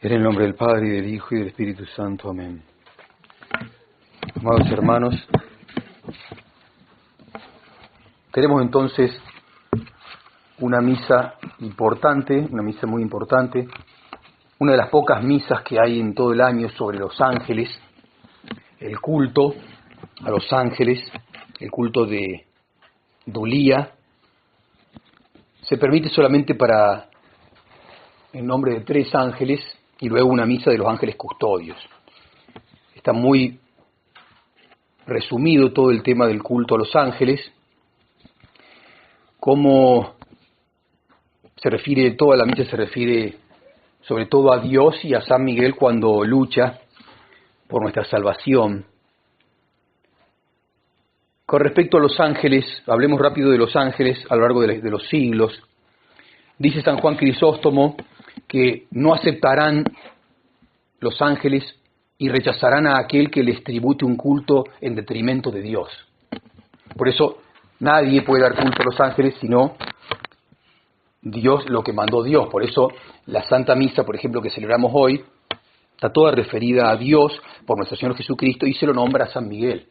En el nombre del Padre, y del Hijo, y del Espíritu Santo. Amén. Amados hermanos, tenemos entonces una misa importante, una misa muy importante, una de las pocas misas que hay en todo el año sobre los ángeles, el culto a los ángeles, el culto de Dulía. Se permite solamente en nombre de 3 ángeles, y luego una misa de los ángeles custodios. Está muy resumido todo el tema del culto a los ángeles, cómo se refiere, toda la misa se refiere sobre todo a Dios y a San Miguel cuando lucha por nuestra salvación. Con respecto a los ángeles, hablemos rápido de los ángeles a lo largo de los siglos. Dice San Juan Crisóstomo que no aceptarán los ángeles y rechazarán a aquel que les tribute un culto en detrimento de Dios. Por eso nadie puede dar culto a los ángeles sino Dios, lo que mandó Dios. Por eso la Santa Misa, por ejemplo, que celebramos hoy, está toda referida a Dios por nuestro Señor Jesucristo y se lo nombra a San Miguel.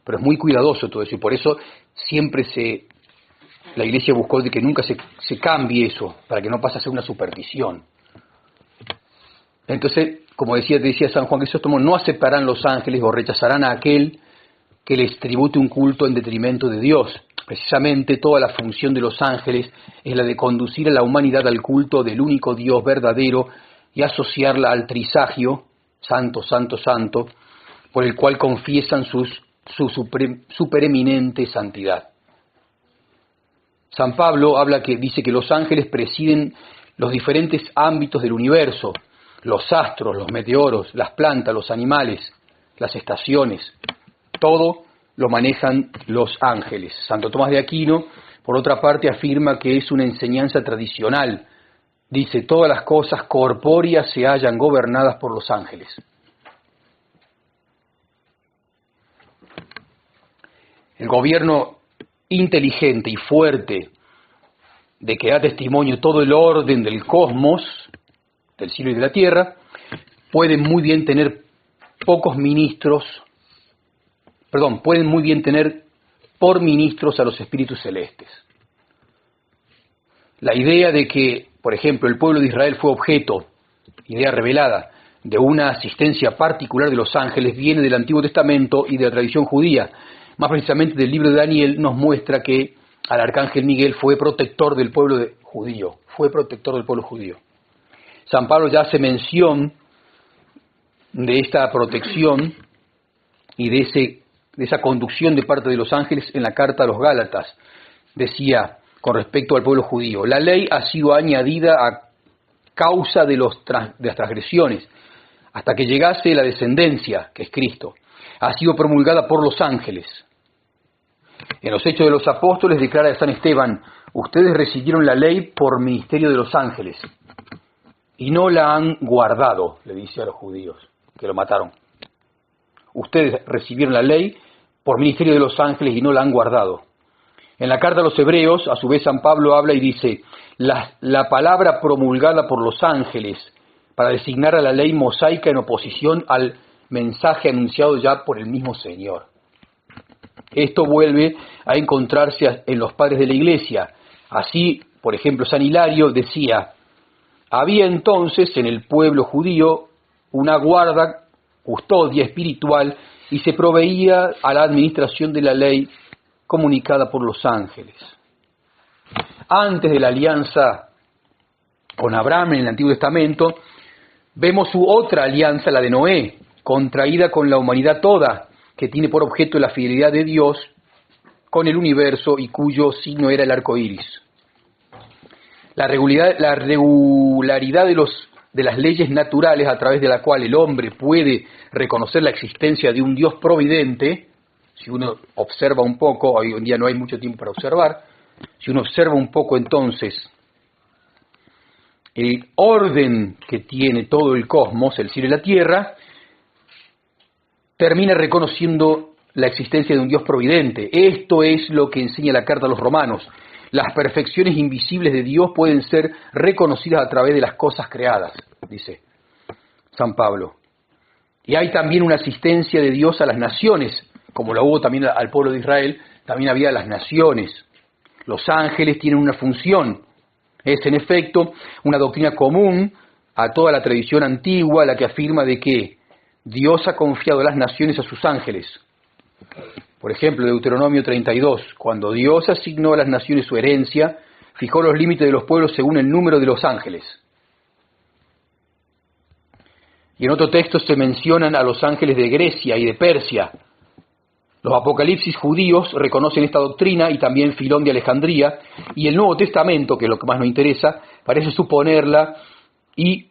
Pero es muy cuidadoso todo eso y por eso siempre la Iglesia buscó de que nunca se cambie eso, para que no pase a ser una superstición. Entonces, como decía San Juan Crisóstomo, no aceptarán los ángeles o rechazarán a aquel que les tribute un culto en detrimento de Dios. Precisamente toda la función de los ángeles es la de conducir a la humanidad al culto del único Dios verdadero y asociarla al trisagio, santo, santo, santo, por el cual confiesan su supereminente santidad. San Pablo dice que los ángeles presiden los diferentes ámbitos del universo, los astros, los meteoros, las plantas, los animales, las estaciones, todo lo manejan los ángeles. Santo Tomás de Aquino, por otra parte, afirma que es una enseñanza tradicional. Dice, todas las cosas corpóreas se hallan gobernadas por los ángeles. El gobierno inteligente y fuerte de que da testimonio todo el orden del cosmos, del cielo y de la tierra, pueden muy bien tener por ministros a los espíritus celestes. La idea de que, por ejemplo, el pueblo de Israel fue objeto, idea revelada, de una asistencia particular de los ángeles viene del Antiguo Testamento y de la tradición judía. Más precisamente del libro de Daniel nos muestra que al arcángel Miguel fue protector del pueblo judío. San Pablo ya hace mención de esta protección y de esa conducción de parte de los ángeles en la carta a los Gálatas. Decía con respecto al pueblo judío, la ley ha sido añadida a causa de las transgresiones, hasta que llegase la descendencia, que es Cristo. Ha sido promulgada por los ángeles. En los Hechos de los Apóstoles declara San Esteban, ustedes recibieron la ley por ministerio de los ángeles y no la han guardado, le dice a los judíos que lo mataron. Ustedes recibieron la ley por ministerio de los ángeles y no la han guardado. En la carta a los Hebreos, a su vez San Pablo habla y dice, la palabra promulgada por los ángeles para designar a la ley mosaica en oposición al mensaje anunciado ya por el mismo Señor. Esto vuelve a encontrarse en los padres de la Iglesia. Así, por ejemplo, San Hilario decía, había entonces en el pueblo judío una guarda, custodia espiritual, y se proveía a la administración de la ley comunicada por los ángeles. Antes de la alianza con Abraham en el Antiguo Testamento, vemos su otra alianza, la de Noé, contraída con la humanidad toda, que tiene por objeto la fidelidad de Dios con el universo y cuyo signo era el arco iris. La regularidad de las leyes naturales a través de la cual el hombre puede reconocer la existencia de un Dios providente, si uno observa un poco, hoy en día no hay mucho tiempo para observar, si uno observa un poco entonces el orden que tiene todo el cosmos, el cielo y la tierra, termina reconociendo la existencia de un Dios providente. Esto es lo que enseña la carta a los Romanos. Las perfecciones invisibles de Dios pueden ser reconocidas a través de las cosas creadas, dice. San Pablo. Y hay también una asistencia de Dios a las naciones, como lo hubo también al pueblo de Israel, también había a las naciones. Los ángeles tienen una función. Es, en efecto, una doctrina común a toda la tradición antigua, la que afirma de que Dios ha confiado a las naciones a sus ángeles. Por ejemplo, Deuteronomio 32, cuando Dios asignó a las naciones su herencia, fijó los límites de los pueblos según el número de los ángeles. Y en otro texto se mencionan a los ángeles de Grecia y de Persia. Los apocalipsis judíos reconocen esta doctrina y también Filón de Alejandría, y el Nuevo Testamento, que es lo que más nos interesa, parece suponerla, y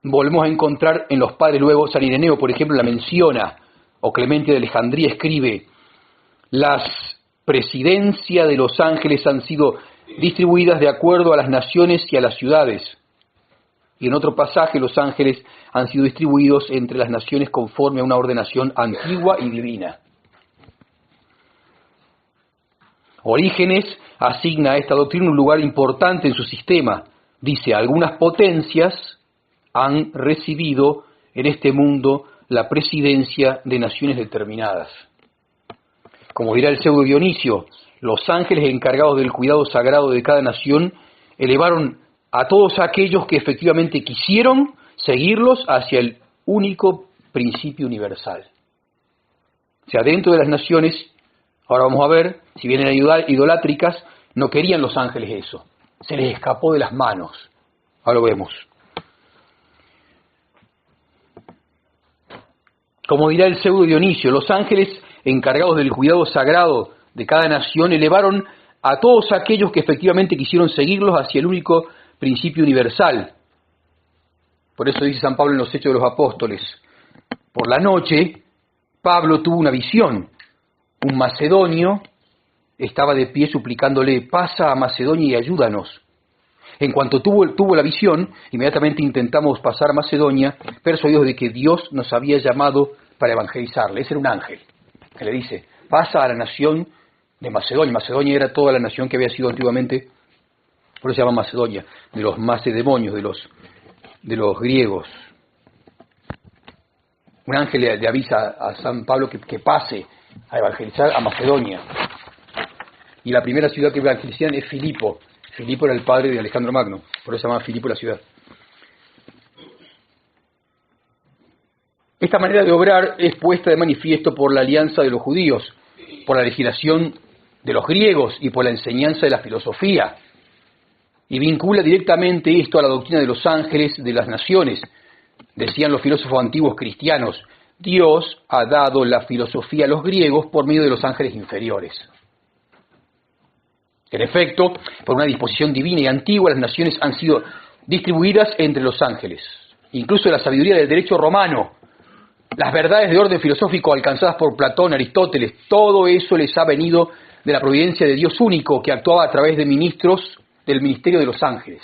volvemos a encontrar en los padres luego. San Ireneo, por ejemplo, la menciona, o Clemente de Alejandría escribe: las presidencias de los ángeles han sido distribuidas de acuerdo a las naciones y a las ciudades. Y en otro pasaje, los ángeles han sido distribuidos entre las naciones conforme a una ordenación antigua y divina. Orígenes asigna a esta doctrina un lugar importante en su sistema. Dice: algunas potencias han recibido en este mundo la presidencia de naciones determinadas. Como dirá el pseudo Dionisio, los ángeles encargados del cuidado sagrado de cada nación elevaron a todos aquellos que efectivamente quisieron seguirlos hacia el único principio universal. O sea, dentro de las naciones, ahora vamos a ver, si vienen idolátricas, no querían los ángeles eso. Se les escapó de las manos. Ahora lo vemos. Como dirá el pseudo Dionisio, los ángeles encargados del cuidado sagrado de cada nación elevaron a todos aquellos que efectivamente quisieron seguirlos hacia el único principio universal. Por eso dice San Pablo en los Hechos de los Apóstoles: por la noche Pablo tuvo una visión. Un macedonio estaba de pie suplicándole: pasa a Macedonia y ayúdanos. En cuanto tuvo la visión, inmediatamente intentamos pasar a Macedonia, persuadidos de que Dios nos había llamado para evangelizarle. Ese era un ángel que le dice: pasa a la nación de Macedonia. Macedonia era toda la nación que había sido antiguamente, por eso se llama Macedonia, de los macedemonios, de los griegos. Un ángel le avisa a San Pablo que pase a evangelizar a Macedonia. Y la primera ciudad que evangelizan es Filipo. Filipo era el padre de Alejandro Magno, por eso se llama Filipo la ciudad. Esta manera de obrar es puesta de manifiesto por la alianza de los judíos, por la legislación de los griegos y por la enseñanza de la filosofía. Y vincula directamente esto a la doctrina de los ángeles de las naciones. Decían los filósofos antiguos cristianos: Dios ha dado la filosofía a los griegos por medio de los ángeles inferiores. En efecto, por una disposición divina y antigua, las naciones han sido distribuidas entre los ángeles. Incluso la sabiduría del derecho romano, las verdades de orden filosófico alcanzadas por Platón, Aristóteles, todo eso les ha venido de la providencia de Dios único, que actuaba a través de ministros del ministerio de los ángeles.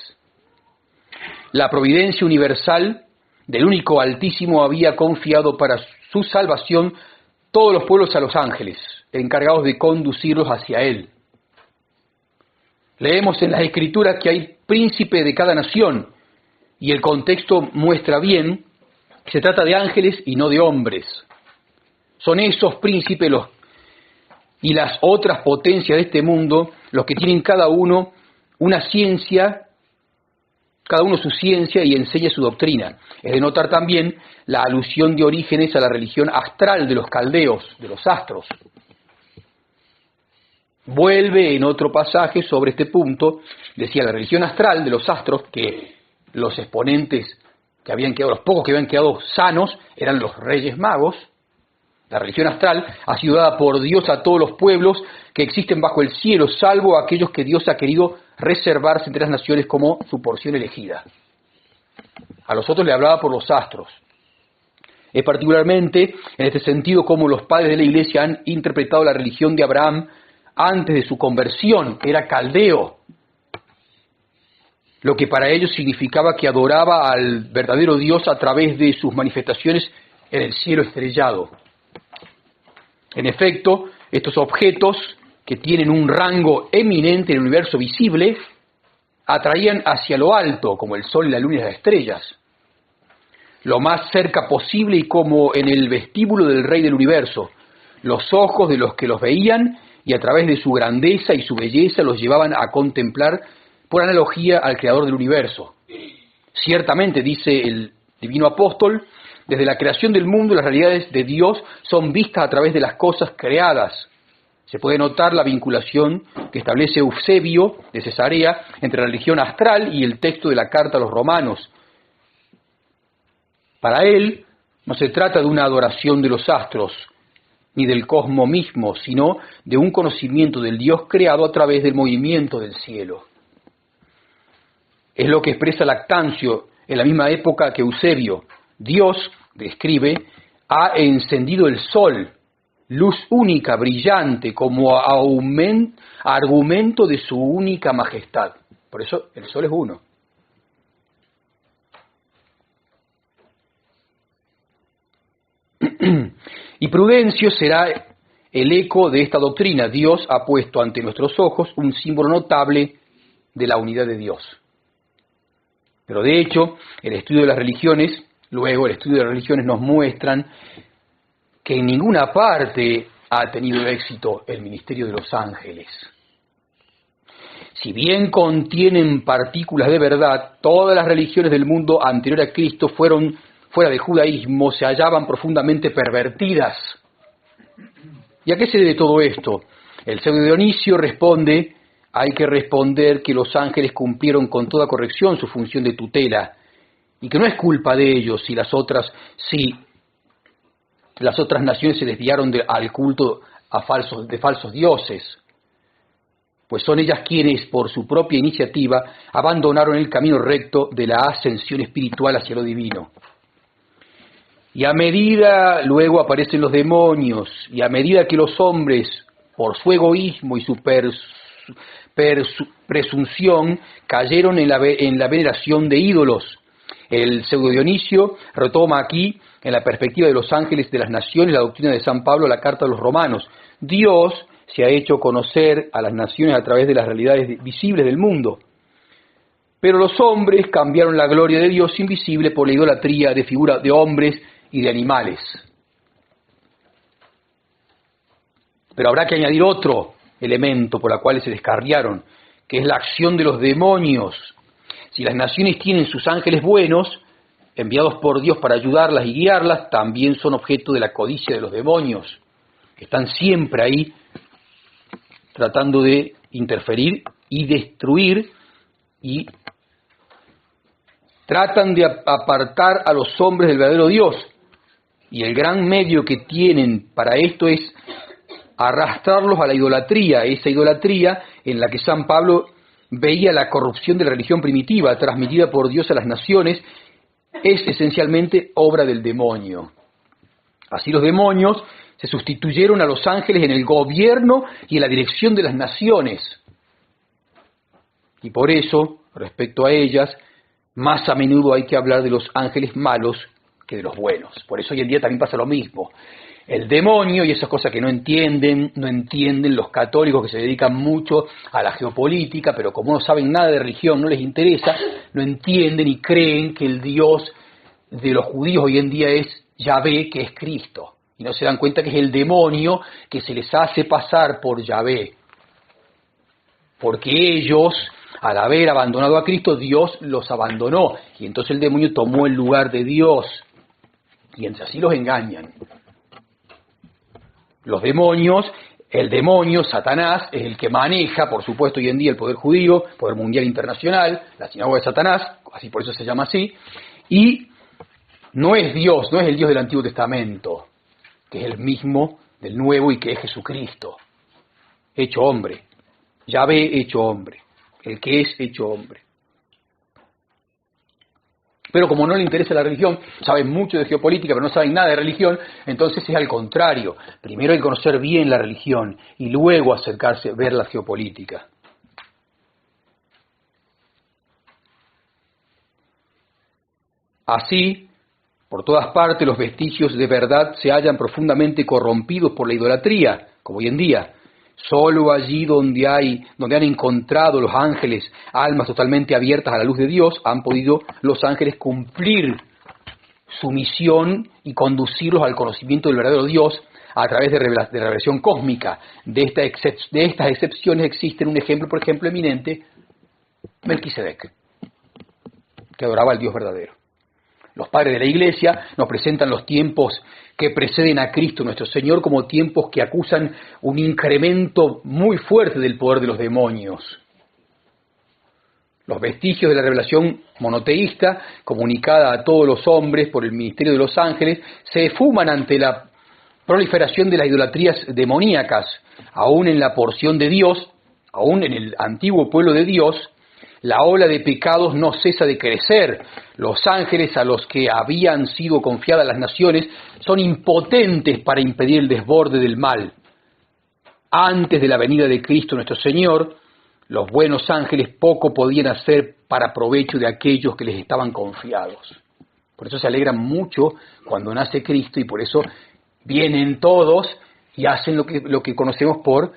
La providencia universal del único Altísimo había confiado para su salvación todos los pueblos a los ángeles, encargados de conducirlos hacia Él. Leemos en las Escrituras que hay príncipe de cada nación, y el contexto muestra bien que se trata de ángeles y no de hombres. Son esos príncipes y las otras potencias de este mundo los que tienen cada uno una ciencia, cada uno su ciencia y enseña su doctrina. Es de notar también la alusión de Orígenes a la religión astral de los caldeos, de los astros. Vuelve en otro pasaje sobre este punto, decía la religión astral de los astros, que los exponentes que habían quedado, los pocos que habían quedado sanos, eran los reyes magos. La religión astral ha sido dada por Dios a todos los pueblos que existen bajo el cielo, salvo a aquellos que Dios ha querido reservarse entre las naciones como su porción elegida. A los otros le hablaba por los astros. Es particularmente en este sentido como los padres de la Iglesia han interpretado la religión de Abraham antes de su conversión, que era caldeo, lo que para ellos significaba que adoraba al verdadero Dios a través de sus manifestaciones en el cielo estrellado. En efecto, estos objetos, que tienen un rango eminente en el universo visible, atraían hacia lo alto, como el sol y la luna y las estrellas. lo más cerca posible y como en el vestíbulo del Rey del Universo. Los ojos de los que los veían y a través de su grandeza y su belleza los llevaban a contemplar por analogía al Creador del Universo. Ciertamente, dice el divino apóstol, desde la creación del mundo las realidades de Dios son vistas a través de las cosas creadas. Se puede notar la vinculación que establece Eusebio de Cesarea entre la religión astral y el texto de la carta a los romanos. Para él, no se trata de una adoración de los astros, ni del cosmos mismo, sino de un conocimiento del Dios creado a través del movimiento del cielo. Es lo que expresa Lactancio en la misma época que Eusebio. Dios, describe, ha encendido el sol, luz única, brillante, como argumento de su única majestad. Por eso el sol es uno. Y Prudencio será el eco de esta doctrina. Dios ha puesto ante nuestros ojos un símbolo notable de la unidad de Dios. Pero de hecho, el estudio de las religiones nos muestran que en ninguna parte ha tenido éxito el ministerio de los ángeles. Si bien contienen partículas de verdad, todas las religiones del mundo anterior a Cristo fuera del judaísmo, se hallaban profundamente pervertidas. ¿Y a qué se debe todo esto? El pseudo Dionisio responde: hay que responder que los ángeles cumplieron con toda corrección su función de tutela, y que no es culpa de ellos si las otras naciones se desviaron al culto de falsos dioses, pues son ellas quienes, por su propia iniciativa, abandonaron el camino recto de la ascensión espiritual hacia lo divino. Y a medida, luego aparecen los demonios, y a medida que los hombres, por su egoísmo y su presunción, cayeron en la veneración de ídolos. El pseudo Dionisio retoma aquí, en la perspectiva de los ángeles de las naciones, la doctrina de San Pablo, la carta a los romanos. Dios se ha hecho conocer a las naciones a través de las realidades visibles del mundo. Pero los hombres cambiaron la gloria de Dios invisible por la idolatría de figuras de hombres y de animales. Pero habrá que añadir otro elemento por el cual se descarriaron, que es la acción de los demonios. Si las naciones tienen sus ángeles buenos, enviados por Dios para ayudarlas y guiarlas, también son objeto de la codicia de los demonios, que están siempre ahí tratando de interferir y destruir, y tratan de apartar a los hombres del verdadero Dios. Y el gran medio que tienen para esto es arrastrarlos a la idolatría, esa idolatría en la que San Pablo veía la corrupción de la religión primitiva transmitida por Dios a las naciones. Es esencialmente obra del demonio. Así los demonios se sustituyeron a los ángeles en el gobierno y en la dirección de las naciones. Y por eso, respecto a ellas, más a menudo hay que hablar de los ángeles malos que de los buenos. Por eso hoy en día también pasa lo mismo. El demonio y esas cosas que no entienden los católicos que se dedican mucho a la geopolítica, pero como no saben nada de religión, no les interesa, no entienden y creen que el Dios de los judíos hoy en día es Yahvé, que es Cristo. Y no se dan cuenta que es el demonio que se les hace pasar por Yahvé. Porque ellos, al haber abandonado a Cristo, Dios los abandonó. Y entonces el demonio tomó el lugar de Dios. Y entre así los engañan. Los demonios, el demonio, Satanás, es el que maneja, por supuesto, hoy en día el poder judío, poder mundial internacional, la sinagoga de Satanás, así por eso se llama así, y no es Dios, no es el Dios del Antiguo Testamento, que es el mismo del Nuevo y que es Jesucristo, hecho hombre, Yahvé hecho hombre, el que es hecho hombre. Pero como no le interesa la religión, saben mucho de geopolítica, pero no saben nada de religión, entonces es al contrario. Primero hay que conocer bien la religión y luego acercarse a ver la geopolítica. Así, por todas partes los vestigios de verdad se hallan profundamente corrompidos por la idolatría, como hoy en día. Solo allí donde han encontrado los ángeles almas totalmente abiertas a la luz de Dios, han podido los ángeles cumplir su misión y conducirlos al conocimiento del verdadero Dios a través de revelación cósmica. De estas excepciones existen un ejemplo, por ejemplo, eminente, Melquisedec, que adoraba al Dios verdadero. Los padres de la Iglesia nos presentan los tiempos que preceden a Cristo nuestro Señor como tiempos que acusan un incremento muy fuerte del poder de los demonios. Los vestigios de la revelación monoteísta, comunicada a todos los hombres por el ministerio de los ángeles, se esfuman ante la proliferación de las idolatrías demoníacas, aún en la porción de Dios, aún en el antiguo pueblo de Dios. La ola de pecados no cesa de crecer. Los ángeles a los que habían sido confiadas las naciones son impotentes para impedir el desborde del mal. Antes de la venida de Cristo nuestro Señor, los buenos ángeles poco podían hacer para provecho de aquellos que les estaban confiados. Por eso se alegran mucho cuando nace Cristo y por eso vienen todos y hacen lo que conocemos por,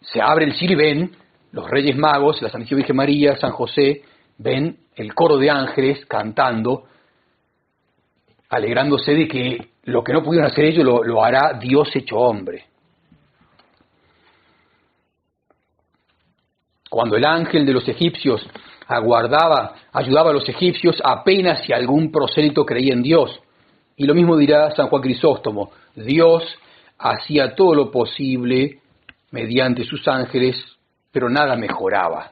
se abre el cielo y ven los Reyes Magos, la Santísima Virgen María, San José, ven el coro de ángeles cantando, alegrándose de que lo que no pudieron hacer ellos lo hará Dios hecho hombre. Cuando el ángel de los egipcios ayudaba a los egipcios, apenas si algún prosélito creía en Dios. Y lo mismo dirá San Juan Crisóstomo, Dios hacía todo lo posible mediante sus ángeles, pero nada mejoraba.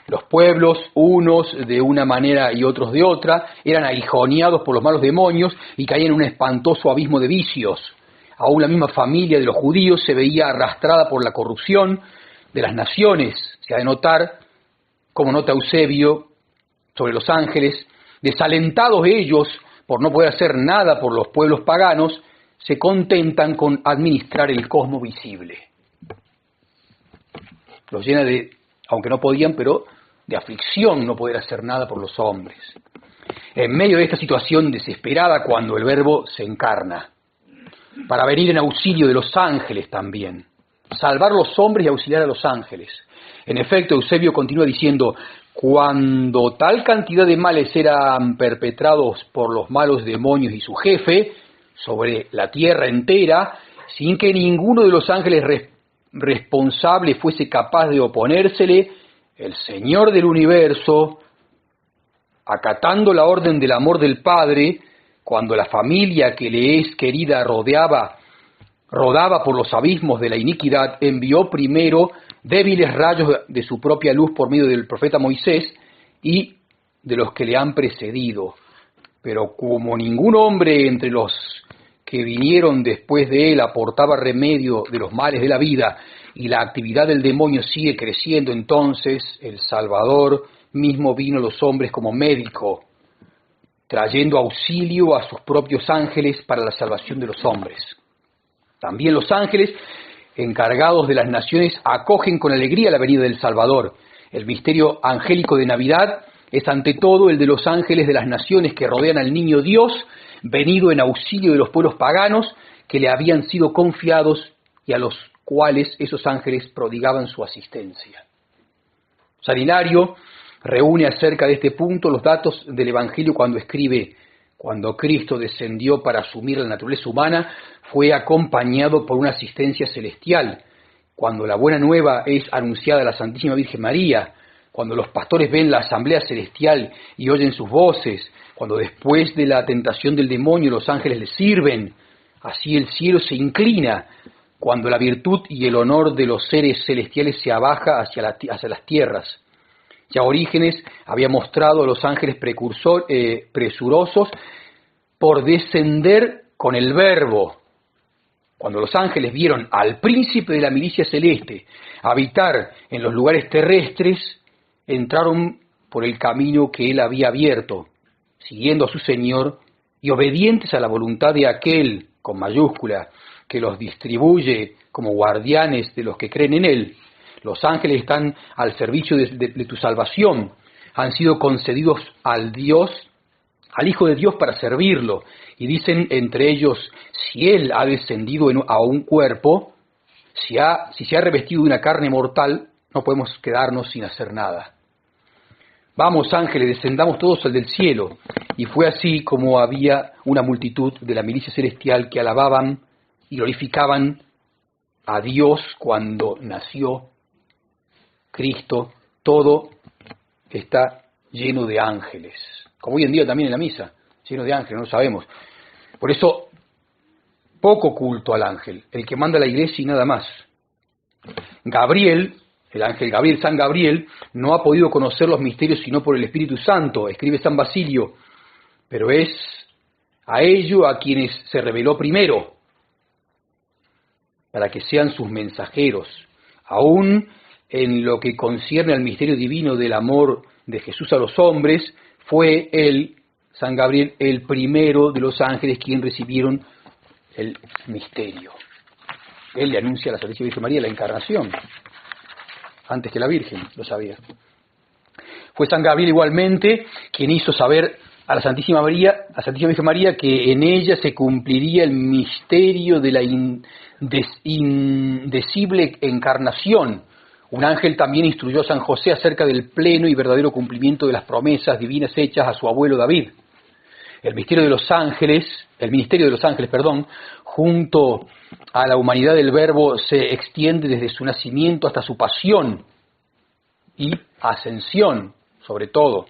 Los pueblos, unos de una manera y otros de otra, eran aguijoneados por los malos demonios y caían en un espantoso abismo de vicios. Aún la misma familia de los judíos se veía arrastrada por la corrupción de las naciones. Se ha de notar, como nota Eusebio sobre los ángeles, desalentados ellos por no poder hacer nada por los pueblos paganos, se contentan con administrar el cosmos visible. Los llena de, aunque no podían, pero de aflicción no poder hacer nada por los hombres. En medio de esta situación desesperada, cuando el Verbo se encarna, para venir en auxilio de los ángeles también, salvar a los hombres y auxiliar a los ángeles. En efecto, Eusebio continúa diciendo, cuando tal cantidad de males eran perpetrados por los malos demonios y su jefe sobre la tierra entera, sin que ninguno de los ángeles responsable fuese capaz de oponérsele, el Señor del universo, acatando la orden del amor del Padre, cuando la familia que le es querida rodaba por los abismos de la iniquidad, envió primero débiles rayos de su propia luz por medio del profeta Moisés y de los que le han precedido. Pero como ningún hombre entre los que vinieron después de él aportaba remedio de los males de la vida y la actividad del demonio sigue creciendo, entonces el Salvador mismo vino a los hombres como médico, trayendo auxilio a sus propios ángeles para la salvación de los hombres. También los ángeles, encargados de las naciones, acogen con alegría la venida del Salvador. El misterio angélico de Navidad es ante todo el de los ángeles de las naciones que rodean al niño Dios, venido en auxilio de los pueblos paganos que le habían sido confiados y a los cuales esos ángeles prodigaban su asistencia. San Hilario reúne acerca de este punto los datos del Evangelio cuando escribe: cuando Cristo descendió para asumir la naturaleza humana, fue acompañado por una asistencia celestial. Cuando la buena nueva es anunciada a la Santísima Virgen María, cuando los pastores ven la asamblea celestial y oyen sus voces, cuando después de la tentación del demonio los ángeles les sirven, así el cielo se inclina, cuando la virtud y el honor de los seres celestiales se abaja hacia las tierras. Ya Orígenes había mostrado a los ángeles presurosos por descender con el Verbo. Cuando los ángeles vieron al príncipe de la milicia celeste habitar en los lugares terrestres, entraron por el camino que él había abierto, siguiendo a su Señor y obedientes a la voluntad de aquel, con mayúscula, que los distribuye como guardianes de los que creen en él. Los ángeles están al servicio de tu salvación, han sido concedidos al Hijo de Dios para servirlo, y dicen entre ellos, si Él ha descendido a un cuerpo, si se ha revestido de una carne mortal, no podemos quedarnos sin hacer nada. Vamos, ángeles, descendamos todos al del cielo, Y fue así como había una multitud de la milicia celestial que alababan y glorificaban a Dios cuando nació Cristo. Todo está lleno de ángeles, como hoy en día también en la misa, lleno de ángeles, no lo sabemos. Por eso, poco culto al ángel, el que manda a la iglesia y nada más. Gabriel, el ángel Gabriel, San Gabriel, no ha podido conocer los misterios sino por el Espíritu Santo, escribe San Basilio, pero es a ello a quienes se reveló primero, para que sean sus mensajeros, aún en lo que concierne al misterio divino del amor de Jesús a los hombres, fue él, San Gabriel, el primero de los ángeles quien recibieron el misterio. Él le anuncia a la Santísima Virgen María la encarnación, antes que la Virgen, lo sabía. Fue San Gabriel igualmente quien hizo saber a la Santísima Virgen María, que en ella se cumpliría el misterio de la indecible encarnación. Un ángel también instruyó a San José acerca del pleno y verdadero cumplimiento de las promesas divinas hechas a su abuelo David. El ministerio de los ángeles, junto a la humanidad del Verbo, se extiende desde su nacimiento hasta su pasión y ascensión, sobre todo.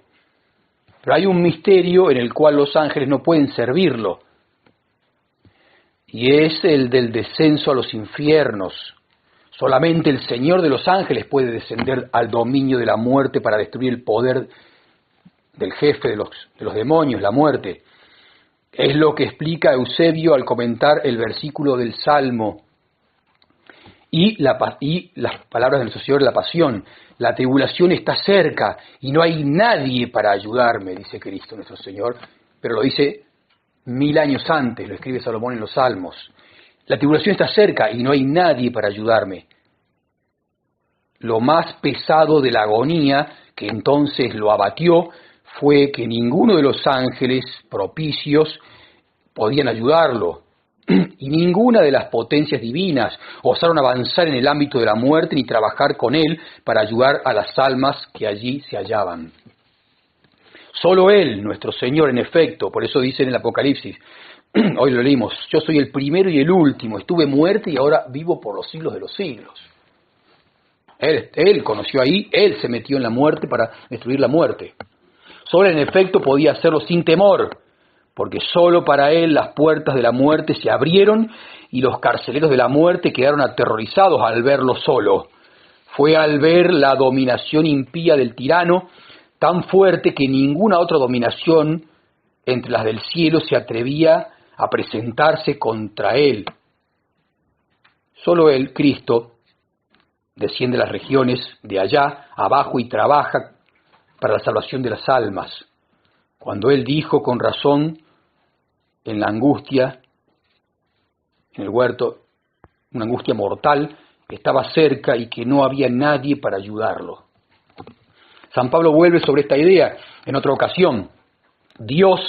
Pero hay un misterio en el cual los ángeles no pueden servirlo, y es el del descenso a los infiernos. Solamente el Señor de los ángeles puede descender al dominio de la muerte para destruir el poder del jefe de los demonios, la muerte. Es lo que explica Eusebio al comentar el versículo del Salmo y las palabras del Señor de la Pasión. La tribulación está cerca y no hay nadie para ayudarme, dice Cristo nuestro Señor, pero lo dice 1000 años antes, lo escribe Salomón en los Salmos. La tribulación está cerca y no hay nadie para ayudarme. Lo más pesado de la agonía que entonces lo abatió fue que ninguno de los ángeles propicios podían ayudarlo, y ninguna de las potencias divinas osaron avanzar en el ámbito de la muerte ni trabajar con él para ayudar a las almas que allí se hallaban. Solo él, nuestro Señor, en efecto, por eso dice en el Apocalipsis, hoy lo leímos, yo soy el primero y el último, estuve muerto y ahora vivo por los siglos de los siglos. Él conoció ahí, él se metió en la muerte para destruir la muerte. Solo en efecto podía hacerlo sin temor, porque solo para él las puertas de la muerte se abrieron y los carceleros de la muerte quedaron aterrorizados al verlo solo. Fue al ver la dominación impía del tirano tan fuerte que ninguna otra dominación entre las del cielo se atrevía a presentarse contra él. Solo él, Cristo, desciende a las regiones de allá abajo y trabaja para la salvación de las almas. Cuando él dijo con razón en la angustia, en el huerto, una angustia mortal, estaba cerca y que no había nadie para ayudarlo. San Pablo vuelve sobre esta idea en otra ocasión. Dios,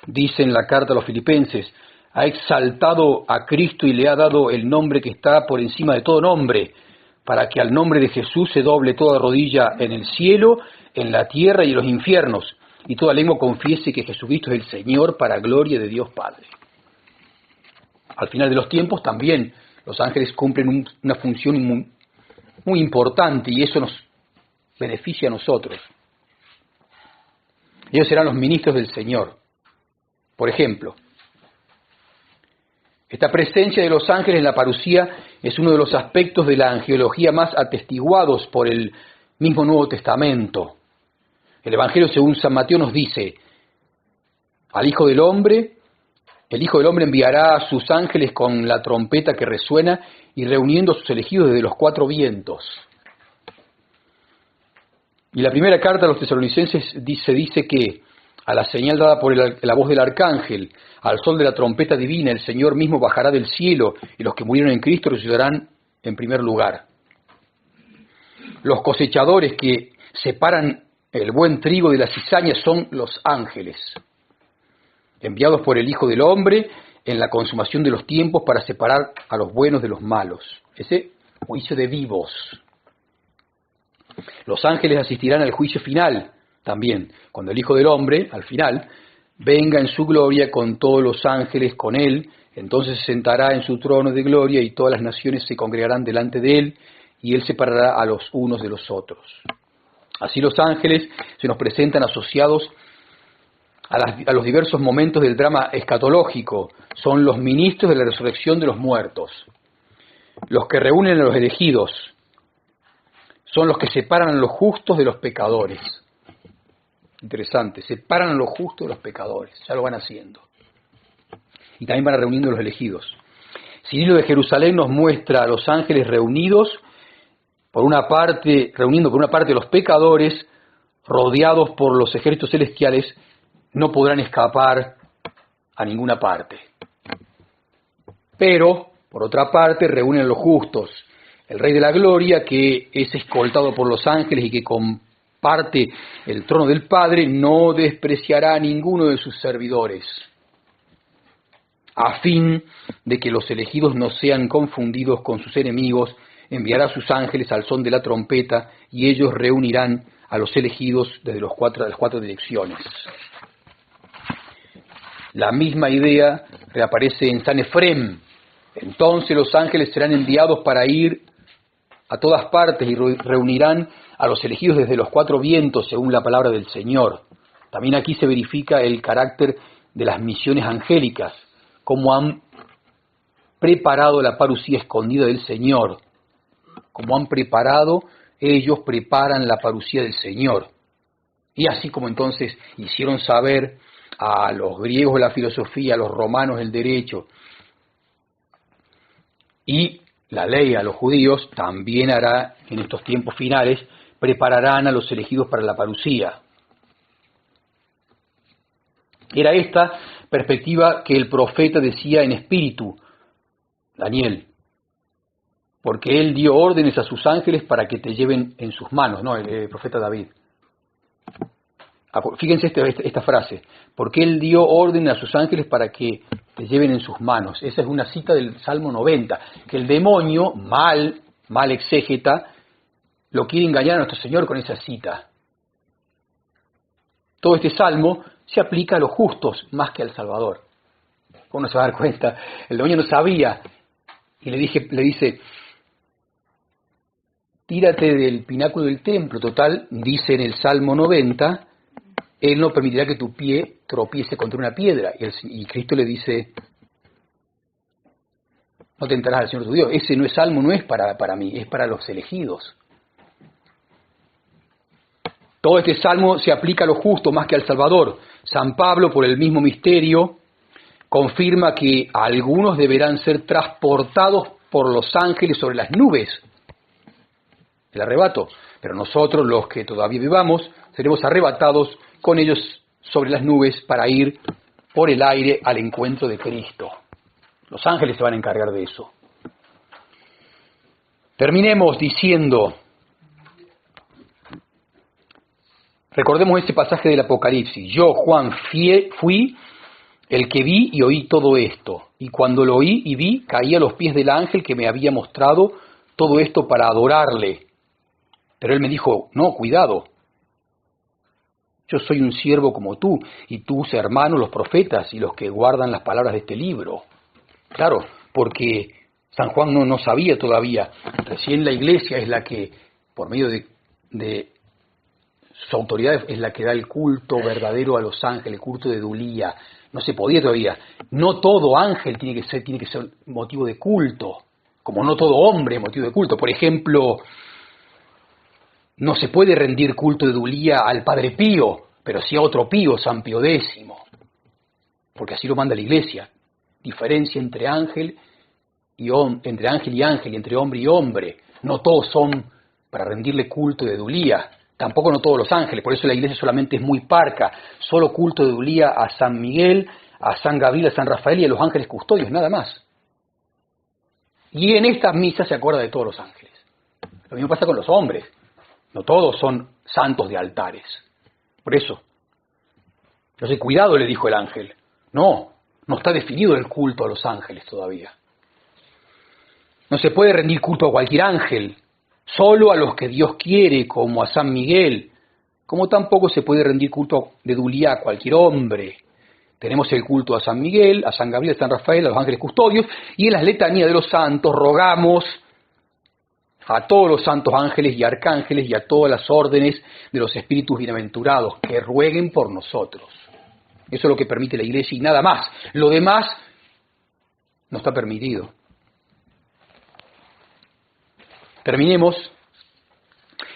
dice en la carta a los Filipenses, ha exaltado a Cristo y le ha dado el nombre que está por encima de todo nombre, para que al nombre de Jesús se doble toda rodilla en el cielo, en la tierra y en los infiernos, y toda lengua confiese que Jesucristo es el Señor para gloria de Dios Padre. Al final de los tiempos también los ángeles cumplen una función muy importante y eso nos beneficia a nosotros. Ellos serán los ministros del Señor. Por ejemplo, esta presencia de los ángeles en la parusía es uno de los aspectos de la angelología más atestiguados por el mismo Nuevo Testamento. El Evangelio según San Mateo nos dice, el Hijo del Hombre enviará a sus ángeles con la trompeta que resuena y reuniendo a sus elegidos desde los 4 vientos. Y la primera carta a los tesalonicenses dice que a la señal dada por la voz del arcángel, al sol de la trompeta divina, el Señor mismo bajará del cielo y los que murieron en Cristo resucitarán en primer lugar. Los cosechadores que separan el buen trigo de la cizaña son los ángeles, enviados por el Hijo del Hombre en la consumación de los tiempos para separar a los buenos de los malos. Ese juicio de vivos. Los ángeles asistirán al juicio final también, cuando el Hijo del Hombre, al final, venga en su gloria con todos los ángeles con él. Entonces se sentará en su trono de gloria y todas las naciones se congregarán delante de él y él separará a los unos de los otros. Así los ángeles se nos presentan asociados a los diversos momentos del drama escatológico. Son los ministros de la resurrección de los muertos, los que reúnen a los elegidos, son los que separan a los justos de los pecadores. Interesante, separan a los justos de los pecadores, ya lo van haciendo. Y también van reuniendo a los elegidos. Cirilo de Jerusalén nos muestra a los ángeles reunidos, reuniendo por una parte a los pecadores, rodeados por los ejércitos celestiales, no podrán escapar a ninguna parte. Pero, por otra parte, reúnen a los justos. El Rey de la Gloria, que es escoltado por los ángeles y que comparte el trono del Padre, no despreciará a ninguno de sus servidores, a fin de que los elegidos no sean confundidos con sus enemigos. Enviará a sus ángeles al son de la trompeta y ellos reunirán a los elegidos desde las cuatro direcciones. La misma idea reaparece en San Efrem. Entonces los ángeles serán enviados para ir a todas partes y reunirán a los elegidos desde los cuatro vientos, según la palabra del Señor. También aquí se verifica el carácter de las misiones angélicas, cómo han preparado la parusía escondida del Señor. Como han preparado, ellos preparan la parusía del Señor. Y así como entonces hicieron saber a los griegos la filosofía, a los romanos el derecho y la ley a los judíos, también hará en estos tiempos finales, prepararán a los elegidos para la parusía. Era esta perspectiva que el profeta decía en espíritu, Daniel, porque él dio órdenes a sus ángeles para que te lleven en sus manos, ¿no? El profeta David. Fíjense esta frase, porque él dio orden a sus ángeles para que te lleven en sus manos. Esa es una cita del Salmo 90, que el demonio, mal exégeta, lo quiere engañar a nuestro Señor con esa cita. Todo este salmo se aplica a los justos más que al Salvador. Uno se va a dar cuenta, el demonio no sabía, y le dice, tírate del pináculo del templo. Total, dice en el Salmo 90, Él no permitirá que tu pie tropiece contra una piedra. Y Cristo le dice, no tentarás al Señor tu Dios. Ese salmo no es para mí, es para los elegidos. Todo este salmo se aplica a los justos más que al Salvador. San Pablo, por el mismo misterio, confirma que algunos deberán ser transportados por los ángeles sobre las nubes. El arrebato. Pero nosotros, los que todavía vivamos, seremos arrebatados con ellos sobre las nubes para ir por el aire al encuentro de Cristo. Los ángeles se van a encargar de eso. Terminemos diciendo, recordemos este pasaje del Apocalipsis. Yo, Juan, fui el que vi y oí todo esto. Y cuando lo oí y vi, caí a los pies del ángel que me había mostrado todo esto para adorarle. Pero él me dijo, no, cuidado. Yo soy un siervo como tú, y tus hermanos, los profetas, y los que guardan las palabras de este libro. Claro, porque San Juan no sabía todavía. Recién la Iglesia es la que, por medio de sus autoridades, es la que da el culto verdadero a los ángeles, el culto de Dulía. No se podía todavía. No todo ángel tiene que ser motivo de culto, como no todo hombre es motivo de culto. Por ejemplo, no se puede rendir culto de Dulía al Padre Pío, pero sí a otro Pío, San Pío X, porque así lo manda la Iglesia. Diferencia entre ángel y ángel, y entre hombre y hombre. No todos son para rendirle culto de Dulía, tampoco no todos los ángeles, por eso la Iglesia solamente es muy parca. Solo culto de Dulía a San Miguel, a San Gabriel, a San Rafael y a los ángeles custodios, nada más. Y en estas misas se acuerda de todos los ángeles. Lo mismo pasa con los hombres. No todos son santos de altares. Por eso. Entonces, cuidado, le dijo el ángel. No está definido el culto a los ángeles todavía. No se puede rendir culto a cualquier ángel, solo a los que Dios quiere, como a San Miguel, como tampoco se puede rendir culto de Dulía a cualquier hombre. Tenemos el culto a San Miguel, a San Gabriel, a San Rafael, a los ángeles custodios, y en las letanías de los santos rogamos a todos los santos ángeles y arcángeles y a todas las órdenes de los espíritus bienaventurados que rueguen por nosotros. Eso es lo que permite la Iglesia y nada más. Lo demás no está permitido. Terminemos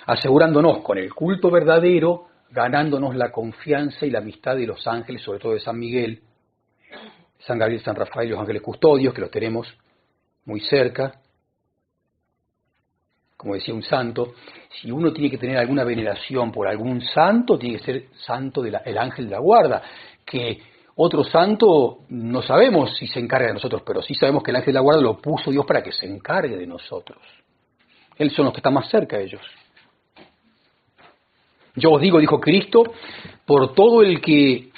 asegurándonos con el culto verdadero, ganándonos la confianza y la amistad de los ángeles, sobre todo de San Miguel, San Gabriel, San Rafael y los ángeles custodios, que los tenemos muy cerca. Como decía un santo, si uno tiene que tener alguna veneración por algún santo, tiene que ser santo el ángel de la guarda, que otro santo no sabemos si se encarga de nosotros, pero sí sabemos que el ángel de la guarda lo puso Dios para que se encargue de nosotros. Él son los que están más cerca de ellos. Yo os digo, dijo Cristo, por todo el que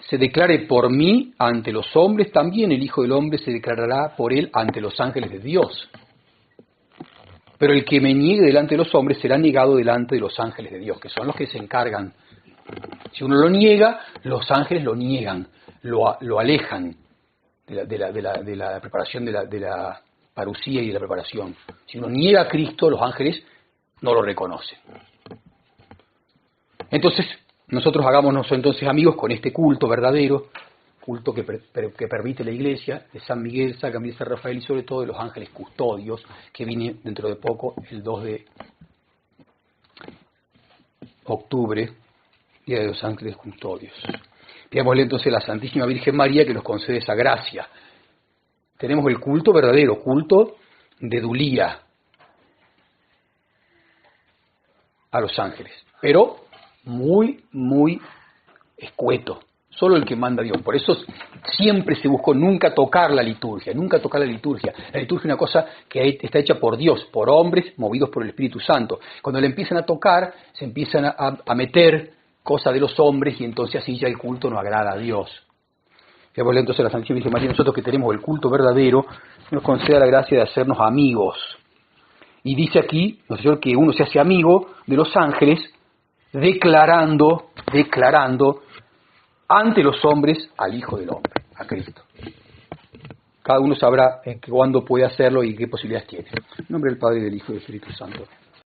se declare por mí ante los hombres, también el Hijo del Hombre se declarará por él ante los ángeles de Dios. Pero el que me niegue delante de los hombres será negado delante de los ángeles de Dios, que son los que se encargan. Si uno lo niega, los ángeles lo niegan, lo alejan de la preparación de la parucía y de la preparación. Si uno niega a Cristo, los ángeles no lo reconocen. Entonces, nosotros hagámonos entonces amigos con este culto verdadero, culto que permite la Iglesia, de San Miguel, San Gabriel, San Rafael y sobre todo de los ángeles custodios, que viene dentro de poco, el 2 de octubre, Día de los Ángeles Custodios. Pidámosle entonces a la Santísima Virgen María que nos concede esa gracia. Tenemos el culto verdadero, culto de Dulía a los ángeles, pero muy, muy escueto. Solo el que manda Dios. Por eso siempre se buscó nunca tocar la liturgia, nunca tocar la liturgia. La liturgia es una cosa que está hecha por Dios, por hombres movidos por el Espíritu Santo. Cuando le empiezan a tocar, se empiezan a meter cosas de los hombres y entonces así ya el culto no agrada a Dios. Pidámosle entonces a la Santísima Virgen María, nosotros que tenemos el culto verdadero, nos conceda la gracia de hacernos amigos. Y dice aquí, ¿no es cierto?, que uno se hace amigo de los ángeles declarando ante los hombres al Hijo del Hombre, a Cristo. Cada uno sabrá cuándo puede hacerlo y qué posibilidades tiene. En nombre del Padre, del Hijo y del Espíritu Santo.